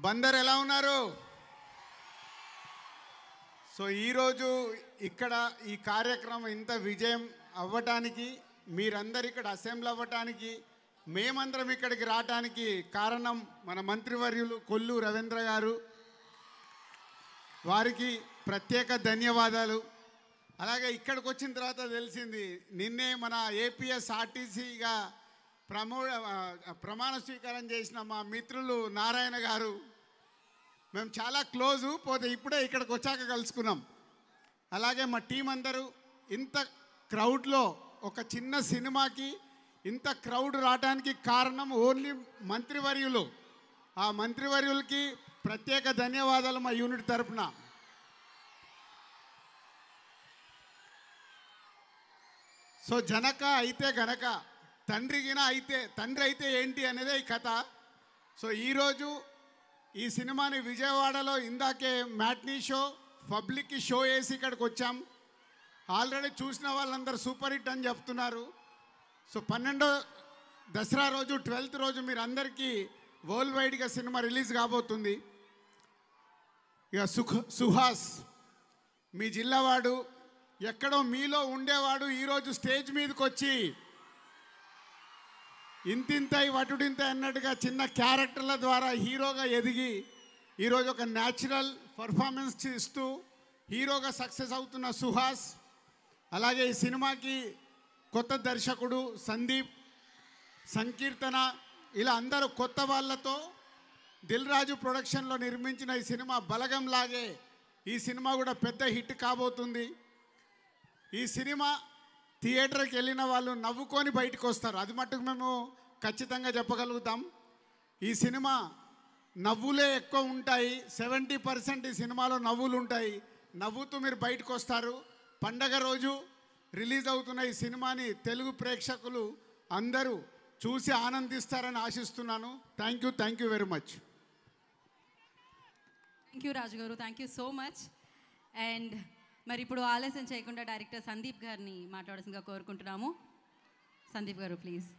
బందర్ ఎలా ఉన్నారు? సో ఈరోజు ఇక్కడ ఈ కార్యక్రమం ఇంత విజయం అవ్వటానికి, మీరందరూ ఇక్కడ అసెంబ్లీ అవ్వటానికి, మేమందరం ఇక్కడికి రావటానికి కారణం మన మంత్రివర్యులు కొల్లు రవీంద్ర గారు. వారికి ప్రత్యేక ధన్యవాదాలు. అలాగే ఇక్కడికి వచ్చిన తర్వాత తెలిసింది, నిన్నే మన ఏపీఎస్ ఆర్టీసీగా ప్రమాణ స్వీకారం చేసిన మా మిత్రులు నారాయణ గారు, మేము చాలా క్లోజు, పోతే ఇప్పుడే ఇక్కడికి వచ్చాక కలుసుకున్నాం. అలాగే మా టీం అందరూ ఇంత క్రౌడ్లో ఒక చిన్న సినిమాకి ఇంత క్రౌడ్ రావడానికి కారణం ఓన్లీ మంత్రివర్యులు. ఆ మంత్రివర్యులకి ప్రత్యేక ధన్యవాదాలు మా యూనిట్ తరఫున. సో జనక అయితే గనక తండ్రిగిన అయితే తండ్రి అయితే ఏంటి అనేదే ఈ కథ. సో ఈరోజు ఈ సినిమాని విజయవాడలో ఇందాకే మ్యాట్నీ షో పబ్లిక్కి షో వేసి ఇక్కడికి వచ్చాం. ఆల్రెడీ చూసిన వాళ్ళందరూ సూపర్ హిట్ అని చెప్తున్నారు. సో 12వ దసరా రోజు 12th రోజు మీరు అందరికీ వరల్డ్ వైడ్గా సినిమా రిలీజ్ కాబోతుంది. ఇక సుహాస్ మీ జిల్లావాడు, ఎక్కడో మీలో ఉండేవాడు ఈరోజు స్టేజ్ మీదకి వచ్చి ఇంతింతై వటుడింతై అన్నట్టుగా చిన్న క్యారెక్టర్ల ద్వారా హీరోగా ఎదిగి ఈరోజు ఒక న్యాచురల్ పర్ఫార్మెన్స్ ఇస్తూ హీరోగా సక్సెస్ అవుతున్న సుహాస్. అలాగే ఈ సినిమాకి కొత్త దర్శకుడు సందీప్, సంకీర్తన, ఇలా అందరూ కొత్త వాళ్ళతో దిల్ రాజు ప్రొడక్షన్లో నిర్మించిన ఈ సినిమా బలగం లాగే ఈ సినిమా కూడా పెద్ద హిట్ కాబోతుంది. ఈ సినిమా థియేటర్కి వెళ్ళిన వాళ్ళు నవ్వుకొని బయటకు వస్తారు, అది మట్టుకు మేము ఖచ్చితంగా చెప్పగలుగుతాం. ఈ సినిమా నవ్వులే ఎక్కువ ఉంటాయి, 70% ఈ సినిమాలో నవ్వులు ఉంటాయి. నవ్వుతూ మీరు బయటకు వస్తారు. పండగ రోజు రిలీజ్ అవుతున్న ఈ సినిమాని తెలుగు ప్రేక్షకులు అందరూ చూసి ఆనందిస్తారని ఆశిస్తున్నాను. Thank you very much. Thank you Raju garu, thank you so much. And మరి ఇప్పుడు ఆలస్యం చేయకుండా డైరెక్టర్ సందీప్ గారిని మాట్లాడాల్సిందిగా కోరుకుంటున్నాము. సందీప్ గారు ప్లీజ్.